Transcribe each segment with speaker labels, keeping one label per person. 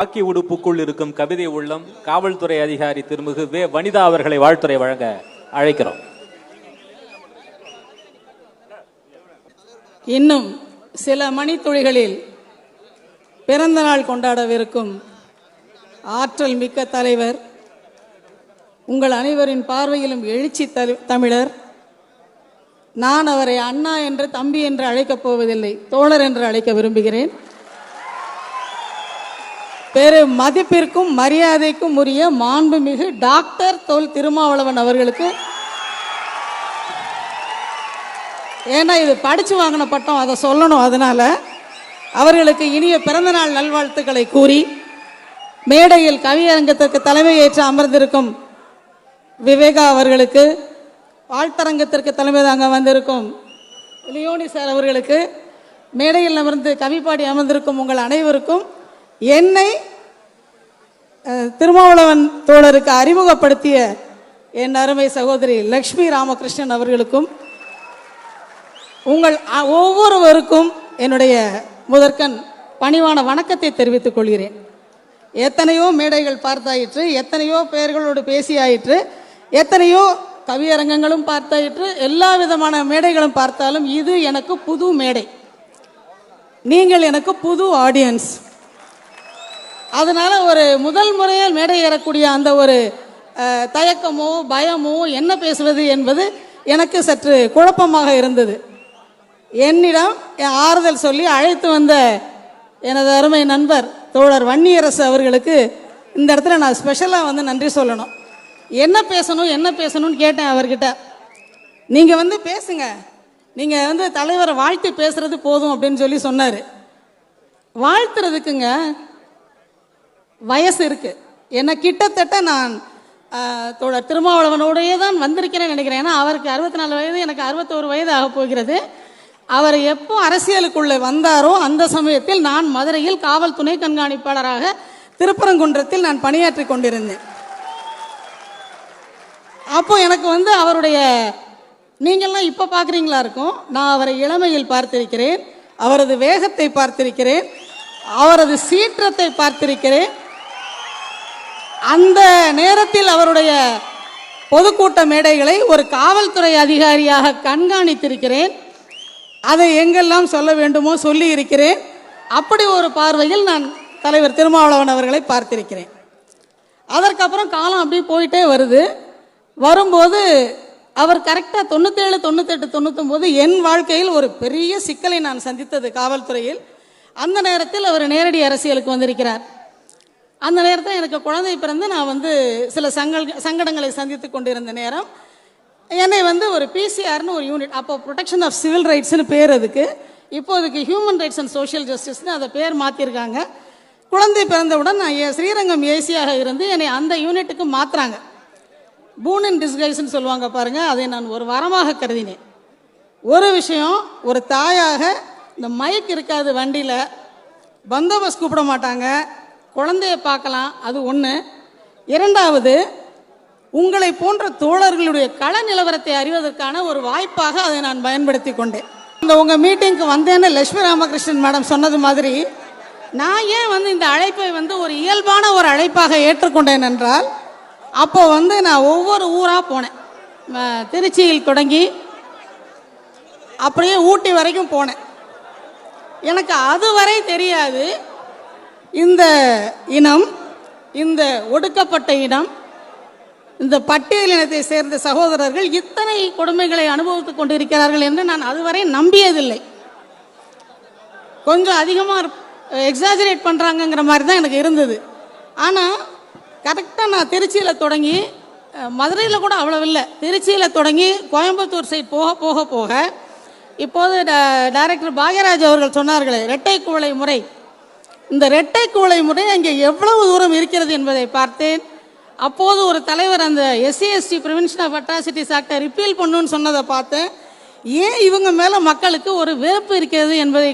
Speaker 1: காக்கி உடுப்புக்குள் இருக்கும் கவிதை உள்ளம் காவல்துறை அதிகாரி திருமிகு வே வனிதா அவர்களை வாழ்த்துறை வழங்க அழைக்கிறோம்.
Speaker 2: இன்னும் சில மணித்துளிகளில் பிறந்த நாள் கொண்டாடவிருக்கும் ஆற்றல் மிக்க தலைவர், உங்கள் அனைவரின் பார்வையிலும் எழுச்சி தமிழர். நான் அவரை அண்ணா என்று, தம்பி என்று அழைக்கப் போவதில்லை, தோழர் என்று அழைக்க விரும்புகிறேன். பெரும் மதிப்பிற்கும் மரியாதைக்கும் உரிய மாண்புமிகு டாக்டர் தொல் திருமாவளவன் அவர்களுக்கு, ஏன்னா இது படிச்சு வாங்கின பட்டம், அதை சொல்லணும், அதனால அவர்களுக்கு இனிய பிறந்தநாள் நல்வாழ்த்துக்களை கூறி, மேடையில் கவியரங்கத்திற்கு தலைமை ஏற்று அமர்ந்திருக்கும் விவேகா அவர்களுக்கு, வாழ்த்தரங்கத்திற்கு தலைமை தாங்க வந்திருக்கும் லியோனி சார் அவர்களுக்கு, மேடையில் அமர்ந்து கவி பாடி அமர்ந்திருக்கும் உங்கள் அனைவருக்கும், என்னை திருமாவளவன் தோழருக்கு அறிமுகப்படுத்திய என் அருமை சகோதரி லக்ஷ்மி ராமகிருஷ்ணன் அவர்களுக்கும், உங்கள் ஒவ்வொருவருக்கும் என்னுடைய முதற்கண் பணிவான வணக்கத்தை தெரிவித்துக் கொள்கிறேன். எத்தனையோ மேடைகள் பார்த்தாயிற்று, எத்தனையோ பெயர்களோடு பேசியாயிற்று, எத்தனையோ கவியரங்கங்களும் பார்த்தாயிற்று, எல்லா விதமான மேடைகளும் பார்த்தாலும் இது எனக்கு புது மேடை. நீங்கள் எனக்கு புது ஆடியன்ஸ். அதனால ஒரு முதல் முறையில் மேடை ஏறக்கூடிய அந்த ஒரு தயக்கமோ பயமோ என்ன பேசுவது என்பது எனக்கு சற்று குழப்பமாக இருந்தது. என்னிடம் ஆறுதல் சொல்லி அழைத்து வந்த எனது அருமை நண்பர் தோழர் வன்னியரசு அவர்களுக்கு இந்த இடத்துல நான் ஸ்பெஷலாக நன்றி சொல்லணும். என்ன பேசணும்னு கேட்டேன் அவர்கிட்ட. நீங்கள் பேசுங்க, நீங்கள் தலைவரை வாழ்த்து பேசுறது போதும் அப்படின்னு சொல்லி சொன்னார். வாழ்த்துறதுக்குங்க வயசு இருக்கு. என்ன கிட்டத்தட்ட நான் தோழர் திருமாவளவனோடையே தான் வந்திருக்கிறேன்னு நினைக்கிறேன். ஏன்னா அவருக்கு 64 வயது, எனக்கு 61 வயது ஆக போகிறது. அவர் எப்போ அரசியலுக்குள்ளே வந்தாரோ அந்த சமயத்தில் நான் மதுரையில் காவல் துணை கண்காணிப்பாளராக திருப்பரங்குன்றத்தில் நான் பணியாற்றி கொண்டிருந்தேன். அப்போ எனக்கு அவருடைய, நீங்கள்லாம் இப்போ பார்க்குறீங்களா இருக்கும், நான் அவரை இளமையில் பார்த்திருக்கிறேன், அவரது வேகத்தை பார்த்திருக்கிறேன், அவரது சீற்றத்தை பார்த்திருக்கிறேன். அந்த நேரத்தில் அவருடைய பொதுக்கூட்ட மேடைகளை ஒரு காவல்துறை அதிகாரியாக கண்காணித்திருக்கிறேன். அதை எங்கெல்லாம் சொல்ல வேண்டுமோ சொல்லி இருக்கிறேன். அப்படி ஒரு பார்வையில் நான் தலைவர் திருமாவளவன் அவர்களை பார்த்திருக்கிறேன். அதற்கப்புறம் காலம் அப்படி போயிட்டே வருது. வரும்போது அவர் கரெக்டாக 97, 98, 99 என் வாழ்க்கையில் ஒரு பெரிய சிக்கலை நான் சந்தித்தது காவல்துறையில். அந்த நேரத்தில் அவர் நேரடி அரசியலுக்கு வந்திருக்கிறார். அந்த நேரத்தில் எனக்கு குழந்தை பிறந்து நான் சில சங்கடங்களை சந்தித்து கொண்டிருந்த நேரம் என்னை ஒரு பிசிஆர்னு ஒரு யூனிட், அப்போ ப்ரொடெக்ஷன் ஆஃப் சிவில் ரைட்ஸ்னு பேர், அதுக்கு இப்போதுக்கு ஹியூமன் ரைட்ஸ் அண்ட் சோஷியல் ஜஸ்டிஸ்னு அதை பேர் மாற்றிருக்காங்க. குழந்தை பிறந்தவுடன் நான் ஸ்ரீரங்கம் ஏசியாக இருந்து என்னை அந்த யூனிட்டுக்கு மாற்றுறாங்க. பூன் இன் டிஸ்கைஸ்ன்னு சொல்லுவாங்க பாருங்க, அதை நான் ஒரு வரமாக கருதினேன். ஒரு விஷயம், ஒரு தாயாக இந்த மைக் இருக்காது வண்டியில், பந்தோபஸ்த் கூப்பிட மாட்டாங்க, குழந்தைய பார்க்கலாம், அது ஒன்று. இரண்டாவது, உங்களை போன்ற தோழர்களுடைய கள நிலவரத்தை அறிவதற்கான ஒரு வாய்ப்பாக அதை நான் பயன்படுத்தி கொண்டேன். இந்த உங்கள் மீட்டிங்க்கு வந்தேன்னு லட்சுமி ராமகிருஷ்ணன் மேடம் சொன்னது மாதிரி, நான் ஏன் இந்த அழைப்பை ஒரு இயல்பான ஒரு அழைப்பாக ஏற்றுக்கொண்டேன் என்றால், அப்போ நான் ஒவ்வொரு ஊராக போனேன். திருச்சியில் தொடங்கி அப்படியே ஊட்டி வரைக்கும் போனேன். எனக்கு அதுவரை தெரியாது இந்த இனம், இந்த ஒடுக்கப்பட்ட இனம், இந்த பட்டியல் இனத்தை சேர்ந்த சகோதரர்கள் இத்தனை கொடுமைகளை அனுபவித்துக் கொண்டிருக்கிறார்கள் என்று நான் அதுவரை நம்பியதில்லை. கொஞ்சம் அதிகமாக எக்ஸாஜரேட் பண்ணுறாங்கங்கிற மாதிரி தான் எனக்கு இருந்தது. ஆனால் கரெக்டாக நான் திருச்சியில் தொடங்கி, மதுரையில் கூட அவ்வளோ இல்லை, திருச்சியில் தொடங்கி கோயம்புத்தூர் சைட் போக போக போக இப்போது டைரக்டர் பாக்யராஜ் அவர்கள் சொன்னார்களே இரட்டை குவளை முறை, இந்த இரட்டை குவளை முறை அங்கே எவ்வளவு தூரம் இருக்கிறது என்பதை பார்த்தேன். அப்போது ஒரு தலைவர் அந்த SC/ST ப்ரிவென்ஷன் ஆஃப் அட்ராசிட்டிஸ் ஆக்டை ரிப்பீல் பண்ணுன்னு சொன்னதை பார்த்தேன். ஏன் இவங்க மேலே மக்களுக்கு ஒரு வெறுப்பு இருக்கிறது என்பதை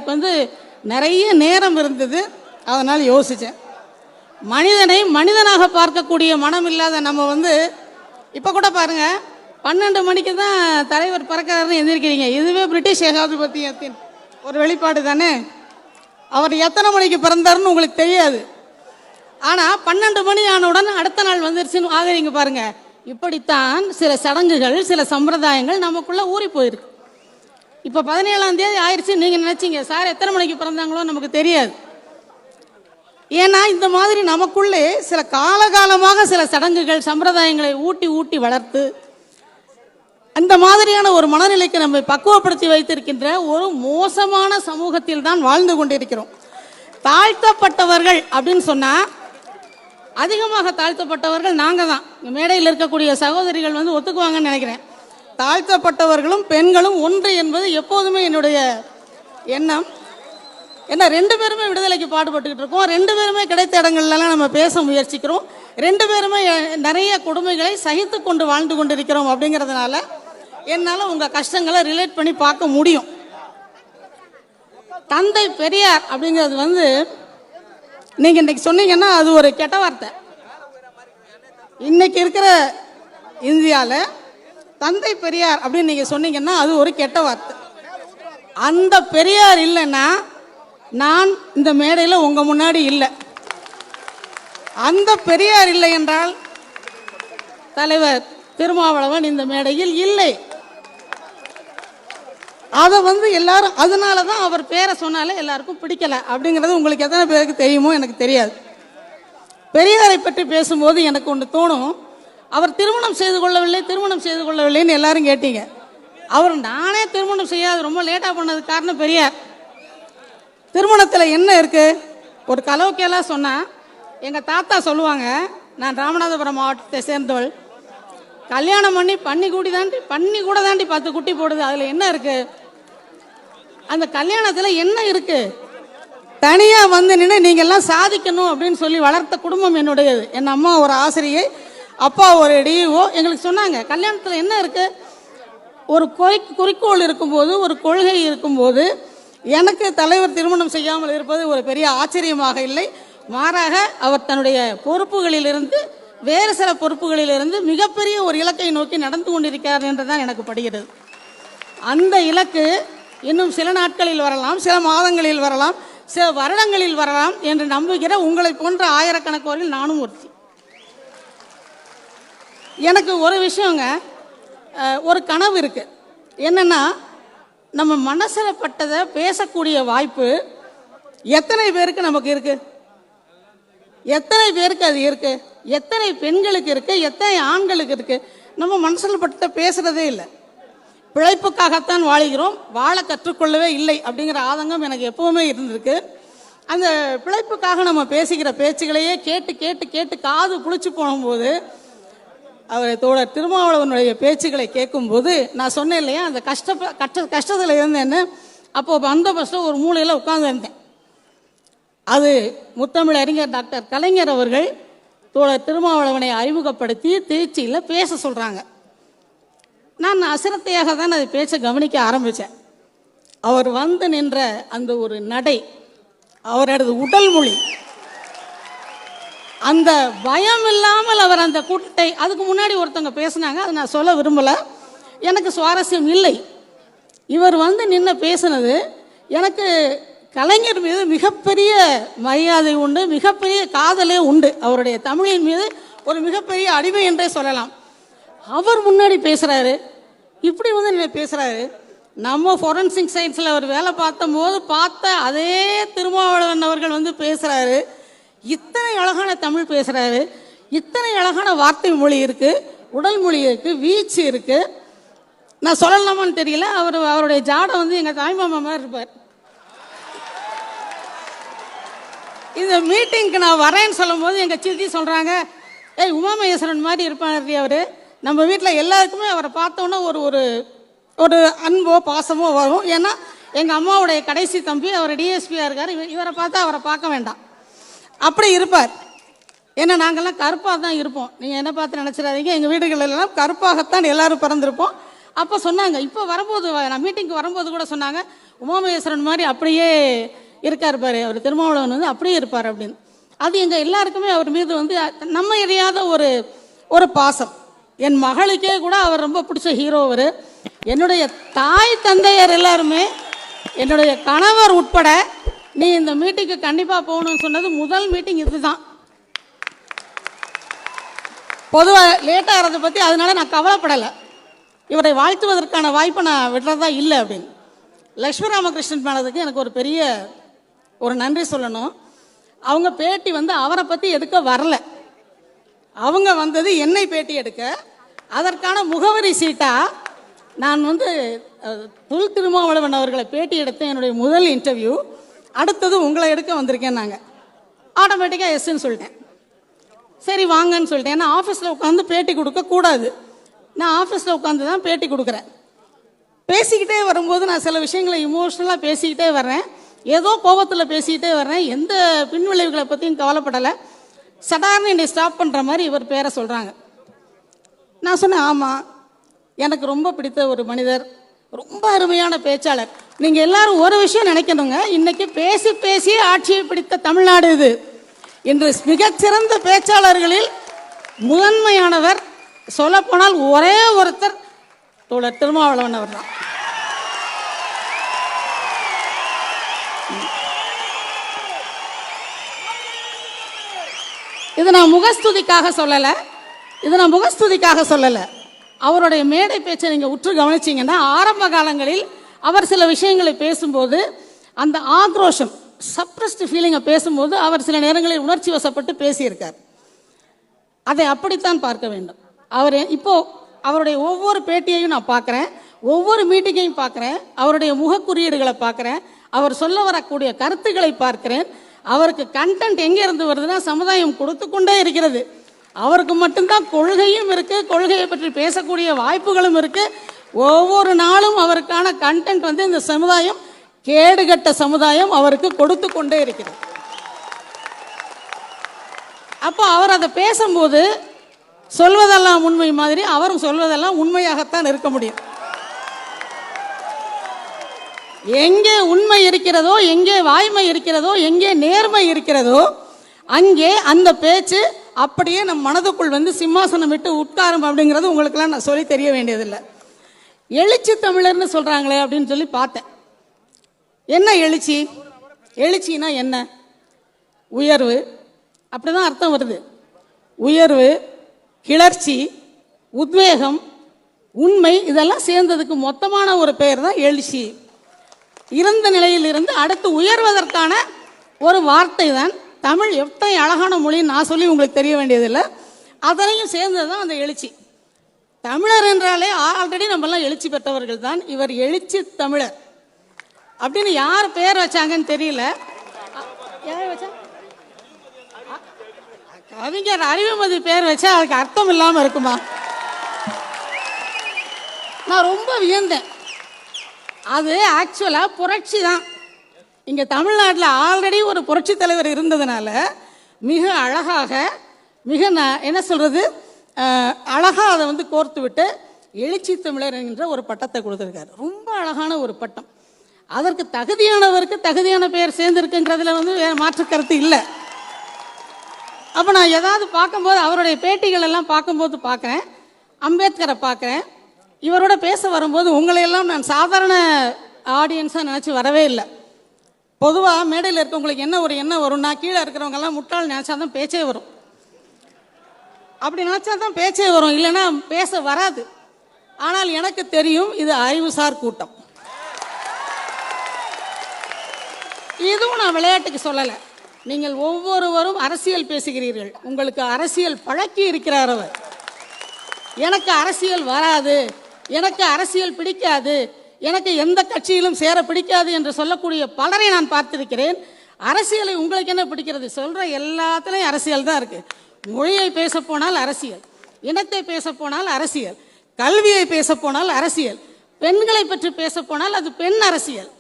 Speaker 2: நிறைய நேரம் இருந்தது. அதனால் யோசித்தேன், மனிதனை மனிதனாக பார்க்கக்கூடிய மனம் இல்லாத நம்ம இப்போ கூட பாருங்கள், 12 மணிக்கு தான் தலைவர் பறக்கிறாருன்னு எந்திரிக்கிறீங்க. இதுவே பிரிட்டிஷ் ஏகாதிபத்தியத்தின் ஒரு வெளிப்பாடு தானே. அவர் எத்தனை மணிக்கு பிறந்தாருன்னு உங்களுக்கு தெரியாது. ஆனால் 12 மணி ஆனவுடன் அடுத்த நாள் வந்துருச்சுன்னு ஆகுறீங்க பாருங்க. இப்படித்தான் சில சடங்குகள், சில சம்பிரதாயங்கள் நமக்குள்ள ஊறி போயிருக்கு. இப்போ 17ஆம் தேதி ஆயிடுச்சு, நீங்கள் நினைச்சீங்க சார் எத்தனை மணிக்கு பிறந்தாங்களோ நமக்கு தெரியாது. ஏன்னா இந்த மாதிரி நமக்குள்ளே சில காலகாலமாக சில சடங்குகள் சம்பிரதாயங்களை ஊட்டி ஊட்டி வளர்த்து அந்த மாதிரியான ஒரு மனநிலைக்கு நம்மை பக்குவப்படுத்தி வைத்திருக்கின்ற ஒரு மோசமான சமூகத்தில் தான் வாழ்ந்து கொண்டிருக்கிறோம். தாழ்த்தப்பட்டவர்கள் அப்படின்னு சொன்னால் அதிகமாக தாழ்த்தப்பட்டவர்கள் நாங்கள் தான். மேடையில் இருக்கக்கூடிய சகோதரிகள் வந்து ஒத்துக்குவாங்கன்னு நினைக்கிறேன். தாழ்த்தப்பட்டவர்களும் பெண்களும் ஒன்று என்பது எப்போதுமே என்னுடைய எண்ணம். ஏன்னா 2 பேருமே விடுதலைக்கு பாடுபட்டுக்கிட்டு இருக்கோம். 2 பேருமே கிடைத்த இடங்கள்லாம் நம்ம பேச முயற்சிக்கிறோம். 2 பேருமே நிறைய கொடுமைகளை சகித்து கொண்டு வாழ்ந்து கொண்டிருக்கிறோம். அப்படிங்கிறதுனால என்னால் உங்கள் கஷ்டங்களை ரிலேட் பண்ணி பார்க்க முடியும். தந்தை பெரியார் அப்படிங்கிறது வந்து நீங்கள் இன்னைக்கு சொன்னீங்கன்னா அது ஒரு கெட்ட வார்த்தை. இன்னைக்கு இருக்கிற இந்தியாவில் தந்தை பெரியார் அப்படின்னு நீங்கள் சொன்னீங்கன்னா அது ஒரு கெட்ட வார்த்தை. அந்த பெரியார் இல்லைன்னா நான் இந்த மேடையில் உங்கள் முன்னாடி இல்லை. அந்த பெரியார் இல்லை என்றால் தலைவர் திருமாவளவன் இந்த மேடையில் இல்லை. அதை வந்து எல்லாரும் அதனால தான் அவர் பேரை சொன்னாலே எல்லாருக்கும் பிடிக்கல அப்படிங்கிறது உங்களுக்கு எத்தனை பேருக்கு தெரியுமோ எனக்கு தெரியாது. பெரியாரை பற்றி பேசும்போது எனக்கு ஒன்று தோணும். அவர் திருமணம் செய்து கொள்ளவில்லைன்னு எல்லாரும் கேட்டீங்க. அவர் நானே திருமணம் செய்யாது ரொம்ப லேட்டாக பண்ணதுக்கு காரணம் பெரியார். திருமணத்தில் என்ன இருக்கு? ஒரு கலோக்கியெல்லாம் சொன்னால் எங்கள் தாத்தா சொல்லுவாங்க, நான் ராமநாதபுரம் மாவட்டத்தை சேர்ந்தவள், கல்யாணம் பண்ணி கூட தாண்டி 10 குட்டி போடுது. அதில் என்ன இருக்கு? அந்த கல்யாணத்தில் என்ன இருக்கு? தனியாக வந்து நின்று நீங்கள்லாம் சாதிக்கணும் அப்படின்னு சொல்லி வளர்த்த குடும்பம் என்னுடையது. என் அம்மா ஒரு ஆசிரியை, அப்பா ஒரு டிஓ. எங்களுக்கு சொன்னாங்க கல்யாணத்தில் என்ன இருக்கு? ஒரு குறிக்கோள் இருக்கும்போது, ஒரு கொள்கை இருக்கும்போது எனக்கு தலைவர் திருமணம் செய்யாமல் இருப்பது ஒரு பெரிய ஆச்சரியமாக இல்லை. மாறாக அவர் தன்னுடைய பொறுப்புகளிலிருந்து வேறு சில பொறுப்புகளிலிருந்து மிகப்பெரிய ஒரு இலக்கை நோக்கி நடந்து கொண்டிருக்கிறார் என்றுதான் எனக்கு படுகிறது. அந்த இலக்கு இன்னும் சில நாட்களில் வரலாம், சில மாதங்களில் வரலாம், சில வருடங்களில் வரலாம் என்று நம்புகிற உங்களை போன்ற ஆயிரக்கணக்கோரில் நானும் ஒருத்தி. எனக்கு ஒரு விஷயங்க, ஒரு கனவு இருக்கு. என்னன்னா, நம்ம மனசில் பட்டதை பேசக்கூடிய வாய்ப்பு எத்தனை பேருக்கு நமக்கு இருக்கு? எத்தனை பேருக்கு அது இருக்கு? எத்தனை பெண்களுக்கு இருக்கு? எத்தனை ஆண்களுக்கு இருக்கு? நம்ம மனசில் பட்டதை பேசுறதே இல்லை. பிழைப்புக்காகத்தான் வாழுகிறோம், வாழ கற்றுக்கொள்ளவே இல்லை அப்படிங்கிற ஆதங்கம் எனக்கு எப்பவுமே இருந்திருக்கு. அந்த பிழைப்புக்காக நம்ம பேசுகிற பேச்சுகளையே கேட்டு கேட்டு கேட்டு காது புளிச்சு போகும்போது, அவர் தோழர் திருமாவளவனுடைய பேச்சுகளை கேட்கும்போது நான் சொன்னேன் இல்லையா, அந்த கஷ்டத்தில் இருந்தேன்னு. அப்போ பந்தோபஸ்தில் ஒரு மூலையில் உட்கார்ந்துருந்தேன். அது முத்தமிழ் அறிஞர் டாக்டர் கலைஞர் அவர்கள் தோழர் திருமாவளவனை அறிமுகப்படுத்தி திருச்சியில் பேச சொல்கிறாங்க. நான் அசிரத்தையாக தான் அதை பேச்ச கவனிக்க ஆரம்பித்தேன். அவர் வந்து நின்ற அந்த ஒரு நடை, அவரது உடல் மொழி, அந்த பயம் இல்லாமல் அவர் அந்த கூட்டத்தை, அதுக்கு முன்னாடி ஒருத்தவங்க பேசினாங்க, அதை நான் சொல்ல விரும்பலை, எனக்கு சுவாரஸ்யம் இல்லை. இவர் வந்து நின்று பேசினது எனக்கு கலைஞர் மீது மிகப்பெரிய மரியாதை உண்டு, மிகப்பெரிய காதலே உண்டு. அவருடைய தமிழின் மீது ஒரு மிகப்பெரிய அடிமை என்றே சொல்லலாம். அவர் முன்னாடி பேசுகிறாரு, இப்படி வந்து நின்று பேசுகிறாரு. நம்ம ஃபோரன்சிக் சயின்ஸில் அவர் வேலை பார்த்தபோது பார்த்த அதே திருமாவளவன் அவர்கள் வந்து பேசுகிறாரு. இத்தனை அழகான தமிழ் பேசுகிறாரு, இத்தனை அழகான வார்த்தை மொழி இருக்குது, உடல் மொழி இருக்குது, வீச்சு இருக்குது. நான் சொல்லலாமான்னு தெரியல, அவருடைய ஜாடை வந்து எங்கள் தாய்மாமா மாதிரி இருப்பார். இந்த மீட்டிங்க்கு நான் வரேன்னு சொல்லும் போது எங்கள் சித்தி சொல்கிறாங்க, ஏய் உமாமகேஸ்வரன் மாதிரி இருப்பார் அவர், நம்ம வீட்டில் எல்லாருக்குமே அவரை பார்த்தோன்னா ஒரு ஒரு ஒரு அன்போ பாசமோ வரும். ஏன்னா எங்கள் அம்மாவுடைய கடைசி தம்பி அவர் டிஎஸ்பியாக இருக்கார், இவரை பார்த்தா அவரை பார்க்க வேண்டாம், அப்படி இருப்பார். ஏன்னா நாங்கள்லாம் கருப்பாக தான் இருப்போம், நீங்கள் என்ன பார்த்து நினச்சிடாதீங்க, எங்கள் வீடுகளெல்லாம் கருப்பாகத்தான் எல்லாரும் பிறந்திருப்போம். அப்போ சொன்னாங்க, இப்போ வரும்போது நான் மீட்டிங்க்கு வரும்போது கூட சொன்னாங்க, உமாமகேஸ்வரன் மாதிரி அப்படியே இருக்கார் பாரு, அவர் திருமாவளவன் வந்து அப்படியே இருப்பார் அப்படின்னு. அது எங்கள் எல்லாருக்குமே அவர் மீது வந்து நம்ம எறியாத ஒரு ஒரு பாசம். என் மகளுக்கே கூட அவர் ரொம்ப பிடிச்ச ஹீரோ அவர். என்னுடைய தாய் தந்தையர் எல்லாருமே, என்னுடைய கணவர் உட்பட, நீ இந்த மீட்டிங்க்கு கண்டிப்பாக போகணும்னு சொன்னது முதல் மீட்டிங் இதுதான். பொதுவாக லேட்டாகிறத பற்றி அதனால நான் கவலைப்படலை. இவரை வாழ்த்துவதற்கான வாய்ப்பை நான் விடுறதா இல்லை அப்படின்னு. லட்சுமி ராமகிருஷ்ணன் மேனதுக்கு எனக்கு ஒரு பெரிய நன்றி சொல்லணும். அவங்க பேட்டி அவரை பற்றி எடுக்க வரல, அவங்க வந்தது என்னை பேட்டி எடுக்க. அதற்கான முகவரி சீட்டாக நான் தொல் திருமாவளவன் அவர்களை பேட்டி எடுத்தேன். என்னுடைய முதல் இன்டர்வியூ. அடுத்தது உங்களை எடுக்க வந்திருக்கேன். நாங்கள் ஆட்டோமேட்டிக்காக எஸ்ன்னு சொல்லிட்டேன். சரி வாங்கன்னு சொல்லிட்டேன். ஏன்னா ஆஃபீஸில் உட்காந்து பேட்டி கொடுக்கக்கூடாது. நான் ஆஃபீஸில் உட்காந்து தான் பேட்டி கொடுக்குறேன். பேசிக்கிட்டே வரும்போது நான் சில விஷயங்களை இமோஷ்னலாக பேசிக்கிட்டே வர்றேன், ஏதோ கோபத்தில் பேசிக்கிட்டே வர்றேன், எந்த பின்விளைவுகளை பற்றியும் கவலைப்படலை. சடார்னு என்னை ஸ்டாப் பண்ணுற மாதிரி இவர் பேரை சொல்கிறாங்க. நான் சொன்னேன், ஆமாம், எனக்கு ரொம்ப பிடித்த ஒரு மனிதர், ரொம்ப அருமையான பேச்சாளர். நீங்கள் எல்லாரும் ஒரு விஷயம் நினைக்கணுங்க, இன்னைக்கு பேசி பேசி ஆட்சியை பிடித்த தமிழ்நாடு இது. இன்று மிகச்சிறந்த பேச்சாளர்களில் முதன்மையானவர் சொல்லப்போனால் ஒரே ஒருத்தர் தோழர் திருமாவளவன் அவர் தான். இது நான் முகஸ்துதிக்காக சொல்லலை. அவருடைய மேடை பேச்சை நீங்கள் உற்று கவனிச்சிங்கன்னா ஆரம்ப காலங்களில் அவர் சில விஷயங்களை பேசும்போது அந்த ஆக்ரோஷம், சப்ரஸ்ட் ஃபீலிங்கை பேசும்போது அவர் சில நேரங்களில் உணர்ச்சி வசப்பட்டு பேசியிருக்கார். அதை அப்படித்தான் பார்க்க வேண்டும். அவருடைய ஒவ்வொரு பேட்டியையும் நான் பார்க்குறேன், ஒவ்வொரு மீட்டிங்கையும் பார்க்குறேன், அவருடைய முகக்குறியீடுகளை பார்க்குறேன், அவர் சொல்ல வரக்கூடிய கருத்துக்களை பார்க்கிறேன். அவருக்கு கண்டென்ட் எங்கே இருந்து வருதுன்னா சமுதாயம் கொடுத்து கொண்டே இருக்கிறது. அவருக்கு மட்டும்தான் கொள்கையும் இருக்குது, கொள்கையை பற்றி பேசக்கூடிய வாய்ப்புகளும் இருக்குது. ஒவ்வொரு நாளும் அவருக்கான கண்டென்ட் இந்த சமுதாயம், கேடுகட்ட சமுதாயம் அவருக்கு கொடுத்து கொண்டே இருக்கிறது. அப்போ அவர் அதை பேசும்போது சொல்வதெல்லாம் உண்மை மாதிரி அவரும் சொல்வதெல்லாம் உண்மையாகத்தான் இருக்க முடியும். எங்கே உண்மை இருக்கிறதோ, எங்கே வாய்மை இருக்கிறதோ, எங்கே நேர்மை இருக்கிறதோ அங்கே அந்த பேச்சு அப்படியே நம் மனதுக்குள் சிம்மாசனம் விட்டு உட்காரும். அப்படிங்கிறது உங்களுக்கெல்லாம் நான் சொல்லி தெரிய வேண்டியதில்லை. எழுச்சி தமிழர்னு சொல்கிறாங்களே அப்படின்னு சொல்லி பார்த்தேன். என்ன எழுச்சி? எழுச்சின்னா என்ன? உயர்வு, அப்படிதான் அர்த்தம் வருது. உயர்வு, கிளர்ச்சி, உத்வேகம், உண்மை, இதெல்லாம் சேர்ந்ததுக்கு மொத்தமான ஒரு பெயர் தான் எழுச்சி. இருந்த நிலையில் இருந்து அடுத்து உயர்வதற்கான ஒரு வார்த்தை தான் தமிழ். எத்தனை அழகான மொழின்னு நான் சொல்லி உங்களுக்கு தெரிய வேண்டியதில்லை. அதனையும் சேர்ந்தது தான் அந்த எழுச்சி. தமிழர் என்றாலே ஆல்ரெடி நம்மெல்லாம் எழுச்சி பெற்றவர்கள் தான். இவர் எழுச்சி தமிழர் அப்படின்னு யார் பேர் வச்சாங்கன்னு தெரியல. யார் வச்சா? கவிஞர் அறிவுமதி பேர் வச்சா அதுக்கு அர்த்தம் இல்லாமல் இருக்குமா? நான் ரொம்ப வியந்தேன். அது ஆக்சுவலாக புரட்சி தான். இங்கே தமிழ்நாட்டில் ஆல்ரெடி ஒரு புரட்சி தலைவர் இருந்ததுனால மிக அழகாக, என்ன சொல்கிறது, அழகாக அதை கோர்த்து விட்டு எழுச்சி தமிழர் என்கின்ற ஒரு பட்டத்தை கொடுத்துருக்காரு. ரொம்ப அழகான ஒரு பட்டம். அதற்கு தகுதியானவருக்கு தகுதியான பெயர் சேர்ந்துருக்குங்கிறதுல வேறு மாற்று கருத்து இல்லை. அப்போ நான் ஏதாவது பார்க்கும்போது அவருடைய பேட்டிகள் எல்லாம் பார்க்கும்போது பார்க்குறேன், அம்பேத்கரை பார்க்குறேன். இவரோட பேச வரும்போது உங்களையெல்லாம் நான் சாதாரண ஆடியன்ஸாக நினச்சி வரவே இல்லை. பொதுவாக மேடையில் இருக்கவங்களுக்கு என்ன வரும்னா, கீழே இருக்கிறவங்கெல்லாம் முட்டாள் நினச்சா தான் பேச்சே வரும். அப்படி நினச்சா தான் பேச்சே வரும், இல்லைன்னா பேச வராது. ஆனால் எனக்கு தெரியும் இது அறிவுசார் கூட்டம். இதுவும் நான் விளையாட்டுக்கு சொல்லலை. நீங்கள் ஒவ்வொருவரும் அரசியல் பேசுகிறீர்கள், உங்களுக்கு அரசியல் பழக்கி இருக்கிறார் அவர். எனக்கு அரசியல் வராது, எனக்கு அரசியல் பிடிக்காது, எனக்கு எந்த கட்சியிலும் சேர பிடிக்காது என்று சொல்லக்கூடிய பலரை நான் பார்த்திருக்கிறேன். அரசியலை உங்களுக்கு என்ன பிடிக்கிறது? சொல்கிற எல்லாத்துலேயும் அரசியல் தான் இருக்குது. மொழியை பேச போனால் அரசியல், இனத்தை பேச போனால் அரசியல், கல்வியை பேச போனால் அரசியல், பெண்களை பற்றி பேச போனால் அது பெண் அரசியல்,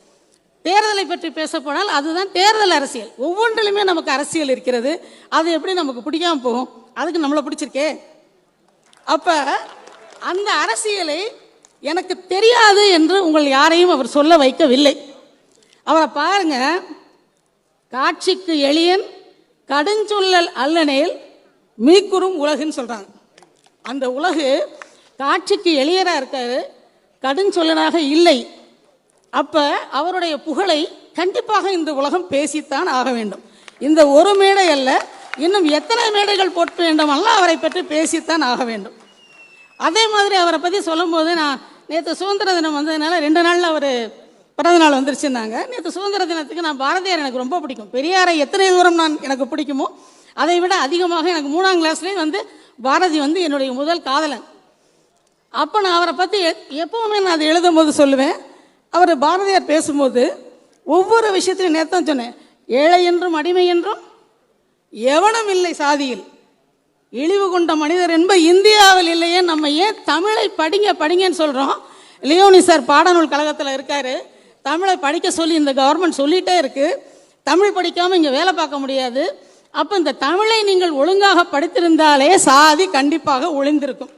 Speaker 2: தேர்தலை பற்றி பேச போனால் அதுதான் தேர்தல் அரசியல். ஒவ்வொன்றிலுமே நமக்கு அரசியல் இருக்கிறது. அது எப்படி நமக்கு பிடிக்காம போகும்? அதுக்கு நம்மளை பிடிச்சிருக்கே. அப்போ அந்த அரசியலை எனக்கு தெரியாது என்று உங்கள் யாரையும் அவர் சொல்ல வைக்கவில்லை. அவரை பாருங்க, காட்சிக்கு எளியன் கடுஞ்சொல்லல் அல்லனேல் மீக்குறும் உலகுன்னு சொல்கிறாங்க. அந்த உலகு காட்சிக்கு எளியராக இருக்காரு, கடுஞ்சொல்லனாக இல்லை. அப்போ அவருடைய புகழை கண்டிப்பாக இந்த உலகம் பேசித்தான் ஆக வேண்டும். இந்த ஒரு மேடை அல்ல, இன்னும் எத்தனை மேடைகள் போட்ட வேண்டுமெல்லாம் அவரை பற்றி பேசித்தான் ஆக வேண்டும். அதே மாதிரி அவரை பற்றி சொல்லும்போது, நான் நேற்று சுதந்திர தினம் வந்ததுனால 2 நாளில் அவர் பிறந்தநாள் வந்துருச்சுன்னாங்க. நேற்று சுதந்திர தினத்துக்கு நான் பாரதியார் எனக்கு ரொம்ப பிடிக்கும். பெரியாரை எத்தனை தூரம் எனக்கு பிடிக்குமோ அதை விட அதிகமாக எனக்கு 3ஆம் கிளாஸ்லேயே பாரதி என்னுடைய முதல் காதலன். அப்போ நான் அவரை பற்றி எப்போவுமே நான் அதை எழுதும் போது சொல்லுவேன். அவர் பாரதியார் பேசும்போது ஒவ்வொரு விஷயத்திலையும் நேர்த்தான் சொன்னேன், ஏழை என்றும் அடிமை என்றும் எவனும் இல்லை சாதியில், இழிவு கொண்ட மனிதர் என்ப இந்தியாவில் இல்லையே. நம்ம ஏன் தமிழை படிங்கன்னு சொல்கிறோம்? லியோனி சார் பாடநூல் கழகத்தில் இருக்கார். தமிழை படிக்க சொல்லி இந்த கவர்மெண்ட் சொல்லிகிட்டே இருக்குது. தமிழ் படிக்காமல் இங்கே வேலை பார்க்க முடியாது. அப்போ இந்த தமிழை நீங்கள் ஒழுங்காக படித்திருந்தாலே சாதி கண்டிப்பாக ஒளிந்திருக்கும்.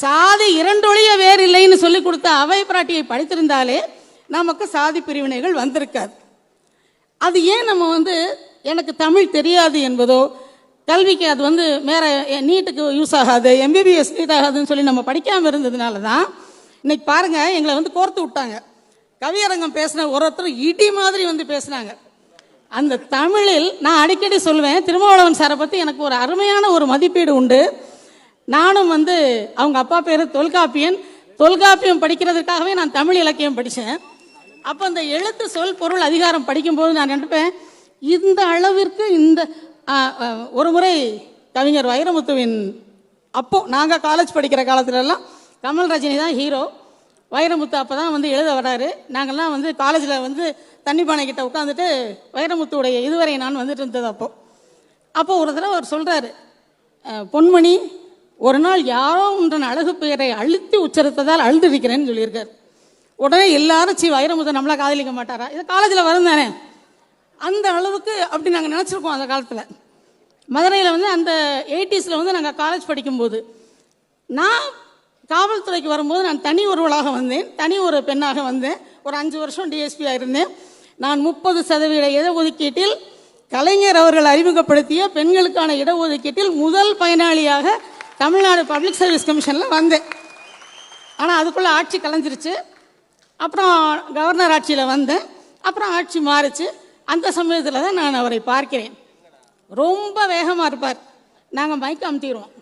Speaker 2: சாதி 2 ஒழிய வேறு இல்லைன்னு சொல்லி கொடுத்த அவை பிராட்டியை படித்திருந்தாலே நமக்கு சாதி பிரிவினைகள் வந்திருக்காது. அது ஏன் நம்ம எனக்கு தமிழ் தெரியாது என்பதோ, கல்விக்கு அது வேற நீட்டுக்கு யூஸ் ஆகாது, MBBS நீட் ஆகாதுன்னு சொல்லி நம்ம படிக்காமல் இருந்ததுனால தான் இன்னைக்கு பாருங்க எங்களை கோர்த்து விட்டாங்க. கவியரங்கம் பேசின ஒருத்தர் இடி மாதிரி பேசினாங்க. அந்த தமிழில் நான் அடிக்கடி சொல்லுவேன், திருமாவளவன் சாரை பற்றி எனக்கு ஒரு அருமையான ஒரு மதிப்பீடு உண்டு. நானும் அவங்க அப்பா பேர் தொல்காப்பியன். தொல்காப்பியம் படிக்கிறதுக்காகவே நான் தமிழ் இலக்கியம் படித்தேன். அப்போ அந்த எழுத்து சொல் பொருள் அதிகாரம் படிக்கும்போது நான் நினைப்பேன், இந்த அளவிற்கு ஒரு முறை கவிஞர் வைரமுத்துவின் அப்போ நாங்கள் காலேஜ் படிக்கிற காலத்துலலாம் கமல் ரஜினி தான் ஹீரோ. வைரமுத்து அப்போ தான் எழுத வராரு. நாங்கள்லாம் காலேஜில் தண்ணி பானை கிட்ட உட்காந்துட்டு வைரமுத்துடைய இதுவரை நான் இருந்தது. அப்போ ஒரு தடவை அவர் சொல்கிறாரு, பொன்மணி ஒரு நாள் யாரோ ஒன்றன் அழகு பெயரை அழுத்தி உச்சரித்ததால் அழுதுருக்கிறேன்னு சொல்லியிருக்காரு. உடனே எல்லாரும் வைரமுத்து நம்மளா காதலிக்க மாட்டாரா, இது காலேஜில் வரும் தானே, அந்த அளவுக்கு அப்படி நாங்கள் நினச்சிருக்கோம். அந்த காலத்தில் மதுரையில் அந்த 80s நாங்கள் காலேஜ் படிக்கும்போது, நான் காவல்துறைக்கு வரும்போது நான் தனி ஒருவளாக வந்தேன், தனி ஒரு பெண்ணாக வந்தேன். ஒரு 5 வருஷம் டிஎஸ்பியாக இருந்தேன். நான் 30% இடஒதுக்கீட்டில் கலைஞர் அவர்கள் அறிமுகப்படுத்திய பெண்களுக்கான இடஒதுக்கீட்டில் முதல் பயனாளியாக தமிழ்நாடு பப்ளிக் சர்வீஸ் கமிஷனில் வந்தேன். ஆனால் அதுக்குள்ளே ஆட்சி கலைஞ்சிருச்சு. அப்புறம் கவர்னர் ஆட்சியில் வந்தேன். அப்புறம் ஆட்சி மாறிச்சு. அந்த சமயத்தில் தான் நான் அவரை பார்க்கிறேன். ரொம்ப வேகமாக இருப்பார். நாங்கள் மைக் அமுத்திடுவோம்,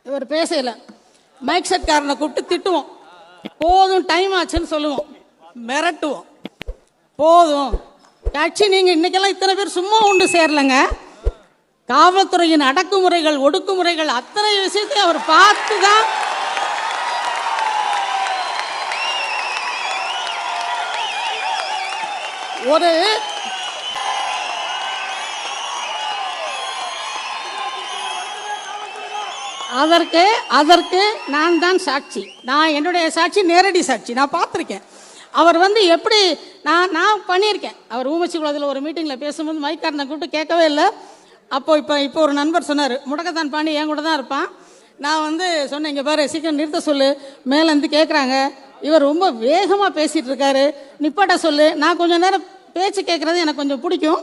Speaker 2: இவர் பேசல. மைக் செட்காரனை கூப்பிட்டு திட்டுவோம், போதும் டைம் ஆச்சுன்னு சொல்லுவோம், மிரட்டுவோம். போதும் கட்சி நீங்கள் இன்னைக்கெல்லாம் இத்தனை பேர் சும்மா உண்டு சேரலைங்க. காவல்துறையின் அடக்குமுறைகள் ஒடுக்குமுறைகள் அத்தனை விஷயத்தை அவர் பார்த்து தான் ஒரு அதற்கு நான் தான் சாட்சி. நான் என்னுடைய சாட்சி நேரடி சாட்சி. நான் பார்த்துருக்கேன். அவர் எப்படி நான் பண்ணியிருக்கேன். அவர் ஊமச்சி குளத்தில் ஒரு மீட்டிங்கில் பேசும்போது மைக்காரனை கூப்பிட்டு கேட்கவே இல்லை. இப்போ ஒரு நண்பர் சொன்னார், முடக்கத்தான் பாண்டி என் கூட தான் இருப்பான். நான் சொன்னேன், இங்கே பாரு சீக்கிரம் நிறுத்த சொல்லு, மேலேருந்து கேட்குறாங்க, இவர் ரொம்ப வேகமாக பேசிகிட்டு இருக்காரு, நிப்பாட்ட சொல்லு. நான் கொஞ்சம் நேரம் பேச்சு கேட்குறது எனக்கு கொஞ்சம் பிடிக்கும்.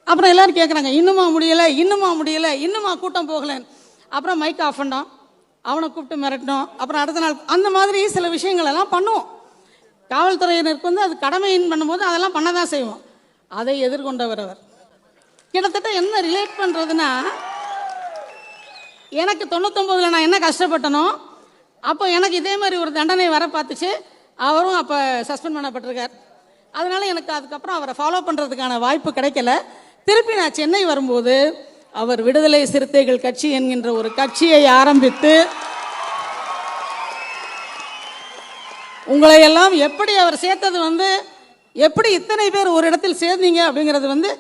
Speaker 2: அப்புறம் எல்லோரும் கேட்குறாங்க, இன்னுமா முடியலை, இன்னுமா கூட்டம் போகலைன்னு. அப்புறம் மைக் ஆஃப் பண்ணோம், அவனை கூப்பிட்டு மிரட்டணும். அப்புறம் அடுத்த நாள் அந்த மாதிரி சில விஷயங்கள் எல்லாம் பண்ணுவோம். காவல்துறையினருக்கு அது கடமையின் பண்ணும்போது அதெல்லாம் பண்ண தான் செய்வோம். அதை எதிர்கொண்டவர் அவர். கிட்டத்தட்ட என்ன ரிலேட் பண்ணுறதுன்னா, எனக்கு 99 நான் என்ன கஷ்டப்பட்டனோ அப்போ எனக்கு இதே மாதிரி ஒரு தண்டனை வர பார்த்துச்சு. அவரும் அப்போ சஸ்பெண்ட் பண்ணப்பட்டிருக்கார். அதனால் எனக்கு அதுக்கப்புறம் அவரை ஃபாலோ பண்ணுறதுக்கான வாய்ப்பு கிடைக்கல. திருப்பி நான் சென்னை வரும்போது அவர் விடுதலை சிறுத்தைகள் கட்சி என்கின்ற ஒரு கட்சியை ஆரம்பித்து உங்களை எல்லாம் எப்படி அவர் சேர்த்தது எப்படி இத்தனை பேர் ஒரு இடத்தில் சேர்ந்தீங்க அப்படிங்கிறது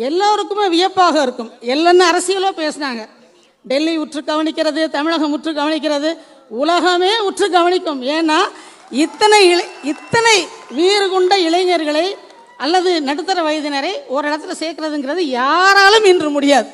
Speaker 2: எல்லோருக்குமே வியப்பாக இருக்கும். எல்லாரும் அரசியலோ பேசினாங்க. டெல்லி உற்று கவனிக்கிறது, தமிழகம் உற்று கவனிக்கிறது, உலகமே உற்று கவனிக்கும். ஏன்னா இத்தனை வீறு கொண்ட இளைஞர்களை அல்லது நடுத்தர வயதினரை ஒரு இடத்துல சேர்க்கிறதுங்கிறது யாராலும் இன்று முடியாது.